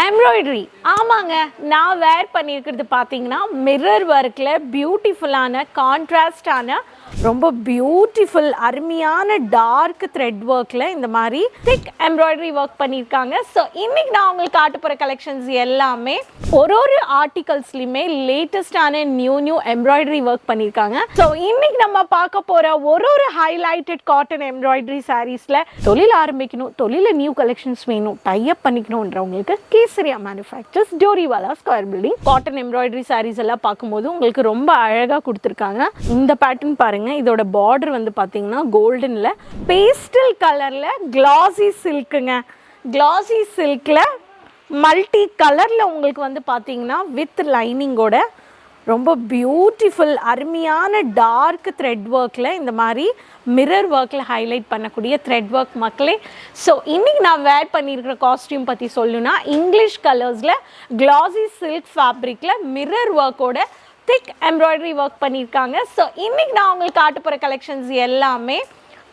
Embroidery ஆமாங்க, நான் வேர் பண்ணியிருக்கிறது பார்த்தீங்கன்னா மிரர் ஒர்க்கில் பியூட்டிஃபுல்லான கான்ட்ராஸ்டான ரொம்ப பியூட்டிஃபுல் அருமையான டார்க் த்ரெட் ஒர்க்கில் இந்த மாதிரி திக் எம்ப்ராய்டரி ஒர்க் பண்ணியிருக்காங்க. ஸோ இன்றைக்கி நான் உங்களுக்கு காட்ட போகிற கலெக்ஷன்ஸ் எல்லாமே ஒரு ஆர்டிகல்ஸ்லையுமே லேட்டஸ்டான நியூ எம்ப்ராய்டரி ஒர்க் பண்ணியிருக்காங்க. ஸோ இன்றைக்கி நம்ம பார்க்க போகிற ஒரு ஹைலைட்டட் காட்டன் எம்ப்ராய்டரி சாரீஸில் தொழில் ஆரம்பிக்கணும், தொழிலில் நியூ கலெக்ஷன்ஸ் வேணும், டைப் பண்ணிக்கணுன்றவங்களுக்கு Kesariya manufacturers Doriwala square building cotton embroidery sarees எல்லாம் பார்க்கும்போது உங்களுக்கு ரொம்ப அழகாக கொடுத்துருக்காங்க. இந்த பேட்டர்ன் பாருங்க, இதோட பார்டர் வந்து பார்த்தீங்கன்னா கோல்டன்ல பேஸ்டல் கலர்ல கிளாசி சில்க்குங்க. கிளாசி சில்க்ல மல்டி கலர்ல உங்களுக்கு வந்து பார்த்தீங்கன்னா வித் லைனிங்கோட ரொம்ப பியூட்டிஃபுல் அருமையான டார்க் த்ரெட் ஒர்க்கில் இந்த மாதிரி மிரர் ஒர்க்கில் ஹைலைட் பண்ணக்கூடிய த்ரெட் ஒர்க் மக்களே. ஸோ இன்றைக்கி நான் வேர் பண்ணியிருக்கிற காஸ்டியூம் பற்றி சொல்லணும்னா இங்கிலீஷ் கலர்ஸில் கிளாசி சில்க் ஃபேப்ரிக்கில் மிரர் ஒர்க்கோட திக் எம்ப்ராய்டரி ஒர்க் பண்ணியிருக்காங்க. ஸோ இன்றைக்கி நான் உங்களுக்கு காட்ட போகிற கலெக்ஷன்ஸ் எல்லாமே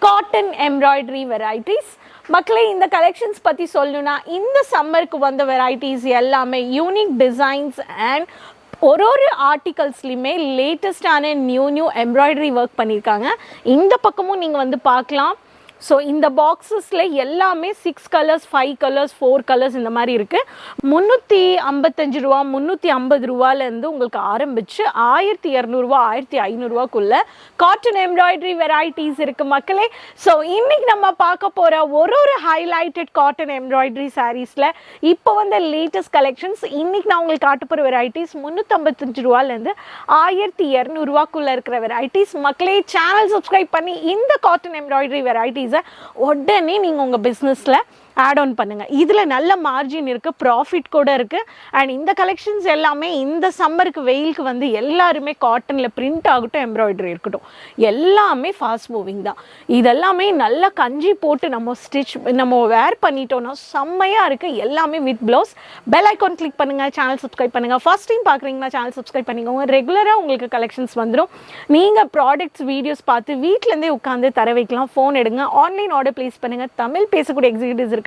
காட்டன் எம்ப்ராய்டரி வெரைட்டிஸ் மக்களே. இந்த கலெக்ஷன்ஸ் பற்றி சொல்லணும்னா இந்த சம்மருக்கு வந்த வெரைட்டிஸ் எல்லாமே யூனிக் டிசைன்ஸ் அண்ட் ஒரு ஆர்டிகல்ஸ்லையுமே லேட்டஸ்டான நியூ எம்ப்ராய்டரி ஒர்க் பண்ணியிருக்காங்க. இந்த பக்கமும் நீங்கள் வந்து பார்க்கலாம். ஸோ இந்த பாக்ஸஸில் எல்லாமே 6 கலர்ஸ் 5 கலர்ஸ் 4 கலர்ஸ் இந்த மாதிரி இருக்குது. 355 ரூபா 350 ரூபாலேருந்து உங்களுக்கு ஆரம்பித்து 1200 1500 காட்டன் எம்ப்ராய்டரி வெரைட்டிஸ் இருக்குது மக்களே. ஸோ இன்றைக்கி நம்ம பார்க்க போகிற ஒரு ஹைலைட்டட் காட்டன் எம்ப்ராய்டரி சாரீஸில் இப்போ வந்து லேட்டஸ்ட் கலெக்ஷன்ஸ் இன்றைக்கி நான் உங்களுக்கு காட்ட போகிற வெரைட்டிஸ் 355 ரூபாலேருந்து 1200 இருக்கிற வெரைட்டிஸ் மக்களே. சேனல் சப்ஸ்கிரைப் பண்ணி இந்த காட்டன் எம்ப்ராய்டரி வெரைட்டிஸ் உடனே நீங்கள் உங்கள் பிஸ்னஸில் ஆட் ஆன் பண்ணுங்கள். இதில் நல்ல மார்ஜின் இருக்குது, ப்ராஃபிட் கூட இருக்குது. அண்ட் இந்த கலெக்ஷன்ஸ் எல்லாமே இந்த சம்மருக்கு வெயிலுக்கு வந்து எல்லாருமே காட்டனில் பிரிண்ட் ஆகட்டும் எம்ப்ராய்டரி இருக்கட்டும் எல்லாமே ஃபாஸ்ட் மூவிங் தான். இதெல்லாமே நல்லா கஞ்சி போட்டு நம்ம வேர் பண்ணிட்டோன்னா செம்மையாக இருக்குது. எல்லாமே with blouse. Bell icon click பண்ணுங்கள், சேனல் சப்ஸ்கிரைப் பண்ணுங்கள். ஃபர்ஸ்ட் டைம் பார்க்குறீங்கன்னா சேனல் சப்ஸ்கிரைப் பண்ணிக்கோங்க. ரெகுலராக உங்களுக்கு கலெக்ஷன்ஸ் வந்துடும். நீங்கள் ப்ராடக்ட்ஸ் வீடியோஸ் பார்த்து வீட்டிலேருந்தே உட்காந்து தர வைக்கலாம். ஃபோன் எடுங்க, ஆன்லைன் ஆர்டர் ப்ளேஸ் பண்ணுங்கள். தமிழ் பேசக்கூடிய executives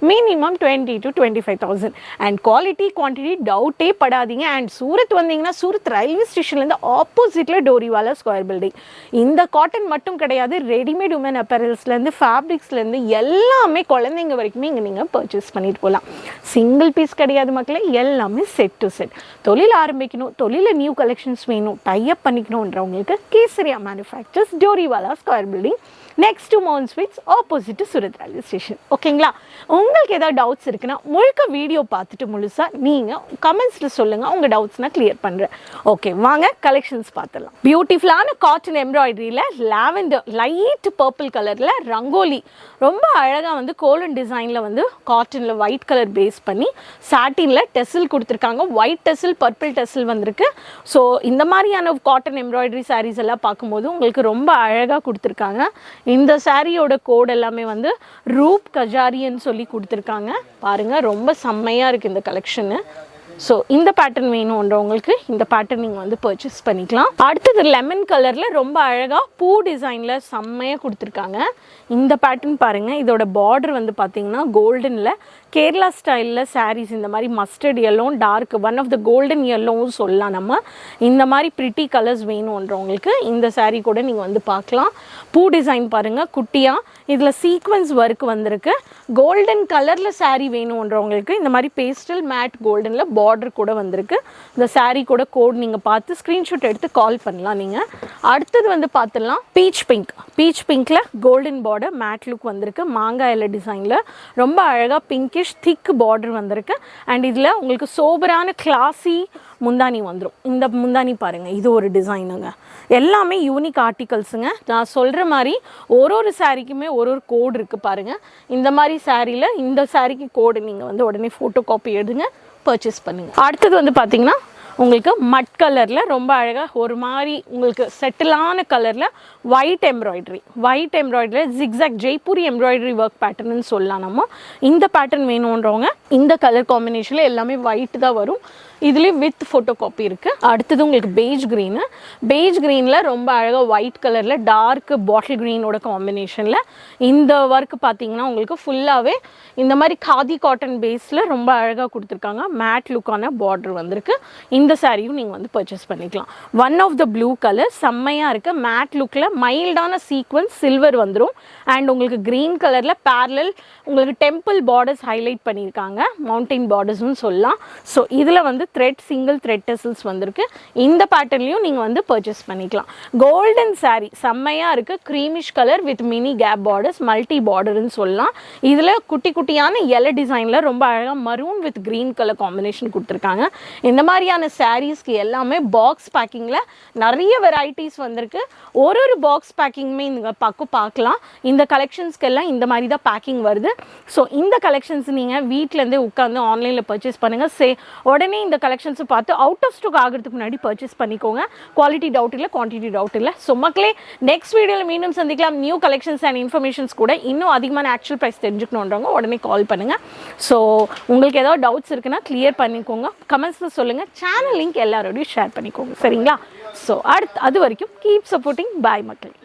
minimum 20,000 to 25,000 and quality quantity டவுட்டே படாதீங்க. அண்ட் சூரத் வந்தீங்கன்னா சூரத் ரயில்வே ஸ்டேஷன்லேருந்து ஆப்போசிட்டில் டோரிவாலா ஸ்கொயர் பில்டிங். இந்த காட்டன் மட்டும் கிடையாது, ரெடிமேட் உமன் அப்பரல்ஸ்லேருந்து ஃபேப்ரிக்ஸ்லேருந்து எல்லாமே குழந்தைங்க வரைக்குமே இங்கே நீங்கள் பர்ச்சேஸ் பண்ணிட்டு போகலாம். சிங்கிள் பீஸ் கிடையாது மக்களே, எல்லாமே செட் டு செட். தொழில் ஆரம்பிக்கணும், தொழிலில் நியூ கலெக்ஷன்ஸ் வேணும், டைப் பண்ணிக்கணுன்றவங்களுக்கு Kesariya manufacturers Doriwala square building next to Mount sweets opposite Surat railway station. ஓகேங்களா? உங்களுக்கு ஏதாவது டவுட்ஸ் இருக்குன்னா முழுக்க வீடியோ பார்த்துட்டு முழுசாக நீங்கள் கமெண்ட்ஸில் சொல்லுங்கள், உங்கள் டவுட்ஸ் நான் கிளியர் பண்ணுறேன். ஓகே, வாங்க கலெக்ஷன்ஸ் பார்த்துடலாம். பியூட்டிஃபுல்லான காட்டன் எம்ப்ராய்டரியில் லாவெண்டர் லைட் பர்பிள் கலரில் ரங்கோலி ரொம்ப அழகாக வந்து கோலன் டிசைனில் வந்து காட்டனில் ஒயிட் கலர் பேஸ் பண்ணி சாட்டினில் டெசில் கொடுத்துருக்காங்க. ஒயிட் டெசில் பர்பிள் டெசில் வந்திருக்கு. ஸோ இந்த மாதிரியான காட்டன் எம்ப்ராய்டரி சாரீஸ் எல்லாம் பார்க்கும்போது உங்களுக்கு ரொம்ப அழகாக கொடுத்துருக்காங்க. இந்த சாரியோட கோட் எல்லாமே வந்து ரூப் கஜாரியன்னு சொல்லி கொடுத்துருக்காங்க. பாருங்கள், ரொம்ப செம்மையாக இருக்குது இந்த கலெக்ஷனு. ஸோ இந்த பேட்டர்ன் வேணுன்றவங்களுக்கு இந்த பேட்டர்ன் நீங்கள் வந்து பர்ச்சேஸ் பண்ணிக்கலாம். அடுத்தது லெமன் கலரில் ரொம்ப அழகாக பூ டிசைனில் செம்மையாக கொடுத்துருக்காங்க. இந்த பேட்டர்ன் பாருங்கள், இதோட பார்டர் வந்து பார்த்தீங்கன்னா கோல்டனில் கேரளா ஸ்டைலில் சாரீஸ் இந்த மாதிரி mustard yellow dark one of the golden எல்லோவும் சொல்லலாம். நம்ம இந்த மாதிரி ப்ரிட்டி கலர்ஸ் வேணுன்றவங்களுக்கு இந்த சாரீ கூட நீங்கள் வந்து பார்க்கலாம். பூ டிசைன் பாருங்கள் குட்டியாக, இதில் சீக்வன்ஸ் ஒர்க் வந்திருக்கு. கோல்டன் கலரில் சாரீ வேணுன்றவங்களுக்கு இந்த மாதிரி பேஸ்டல் மேட் கோல்டனில் பார்டர் கூட வந்திருக்கு. இந்த சாரீ கூட கோட் நீங்கள் பார்த்து ஸ்க்ரீன்ஷாட் எடுத்து கால் பண்ணலாம் நீங்கள். அடுத்தது வந்து பார்த்துடலாம் பீச் பிங்க். பீச் பிங்க்கில் கோல்டன் பார்டர் மேட் லுக் வந்திருக்கு. மாங்காய் இலை டிசைனில் ரொம்ப அழகாக பிங்கிஷ் திக் பார்டர் வந்திருக்கு. அண்ட் இதில் உங்களுக்கு சோபரான கிளாஸி முந்தானி வந்துடும். இந்த முந்தானி பாருங்கள், இது ஒரு டிசைனுங்க. எல்லாமே யூனிக் ஆர்டிகல்ஸுங்க. நான் சொல்கிற மாதிரி ஒரு சாரீக்குமே ஒரு கோடு இருக்குது பாருங்கள். இந்த மாதிரி சாரியில் இந்த சாரீக்கு கோடு நீங்கள் வந்து உடனே ஃபோட்டோ காப்பி எடுங்க, பர்ச்சேஸ் பண்ணுங்கள். அடுத்தது வந்து பார்த்தீங்கன்னா உங்களுக்கு மட் கலரில் ரொம்ப அழகாக ஒரு மாதிரி உங்களுக்கு செட்டிலான கலரில் white embroidery zigzag Jaipuri embroidery work பேட்டர்ன்னு சொல்லலாம். நம்ம இந்த பேட்டர்ன் வேணுன்றவங்க இந்த கலர் காம்பினேஷனில் எல்லாமே ஒயிட் தான் வரும். இதுலேயும் வித் ஃபோட்டோ காப்பி இருக்குது. அடுத்தது உங்களுக்கு பெய்ஜ் க்ரீனில் ரொம்ப அழகாக ஒயிட் கலரில் டார்க் பாட்டில் க்ரீனோட காம்பினேஷனில் இந்த ஒர்க் பார்த்தீங்கன்னா உங்களுக்கு ஃபுல்லாகவே இந்த மாதிரி காதி காட்டன் பேஸில் ரொம்ப அழகாக கொடுத்துருக்காங்க. மேட் லுக்கான பார்டர் வந்திருக்கு. இந்த சாரியும் நீங்கள் வந்து பர்ச்சேஸ் பண்ணிக்கலாம். One of the blue colour செம்மையாக இருக்குது. மேட் லுக்கில் மைல்டான சீக்வன்ஸ் சில்வர் வந்துடும். அண்ட் உங்களுக்கு க்ரீன் கலரில் பேரலல் உங்களுக்கு டெம்பிள் பார்டர்ஸ் ஹைலைட் பண்ணியிருக்காங்க. மவுண்டைன் பார்டர்ஸ்னு சொல்லலாம். ஸோ இதில் வந்து சிங்கிள் த்ரெட் டெசல்ஸ் வந்திருக்கு. இந்த பேட்டர்ன்லையும் நீங்கள் வந்து பர்ச்சேஸ் பண்ணிக்கலாம். கோல்டன் சாரீ செம்மையாக இருக்குது. Creamish colour with mini cap borders multi பார்டர்னு சொல்லலாம். இதில் குட்டி குட்டியான எலை டிசைனில் ரொம்ப அழகாக maroon with green colour combination கொடுத்துருக்காங்க. இந்த மாதிரியான சாரீஸ்க்கு எல்லாமே பாக்ஸ் பேக்கிங்கில் நிறைய வெரைட்டிஸ் வந்திருக்கு. ஒரு பாக்ஸ் பேக்கிங்குமே நீங்கள் பார்க்கலாம். இந்த கலெக்ஷன்ஸ்க்கெல்லாம் இந்த மாதிரி தான் பேக்கிங் வருது. ஸோ இந்த கலெக்ஷன்ஸ் நீங்கள் வீட்டிலேருந்தே உட்காந்து ஆன்லைனில் பர்ச்சேஸ் பண்ணுங்கள். உடனே இந்த கலெக்ஷன்ஸை பார்த்து அவுட் ஆஃப் ஸ்டாக் ஆகிறதுக்கு முன்னாடி பர்ச்சேஸ் பண்ணிக்கோங்க. குவாலிட்டி டவுட் இல்லை, குவான்டிட்டி டவுட் இல்லை. ஸோ மக்களே, நெக்ஸ்ட் வீடியோவில் மீண்டும் சந்திக்கலாம். நியூ கலெக்ஷன்ஸ் அண்ட் இன்ஃபர்மேஷன்ஸ் கூட இன்னும் அதிகமான ஆக்சுவல் ப்ரைஸ் தெரிஞ்சுக்கணுன்றவங்க உடனே கால் பண்ணுங்கள். ஸோ உங்களுக்கு ஏதாவது டவுட்ஸ் இருக்குன்னா கிளியர் பண்ணிக்கோங்க. கமெண்ட்ஸில் சொல்லுங்கள். சேனல் லிங்க் எல்லாரோடையும் ஷேர் பண்ணிக்கோங்க. சரிங்களா? ஸோ அது வரைக்கும் கீப் சப்போர்ட்டிங். பாய் மக்களே.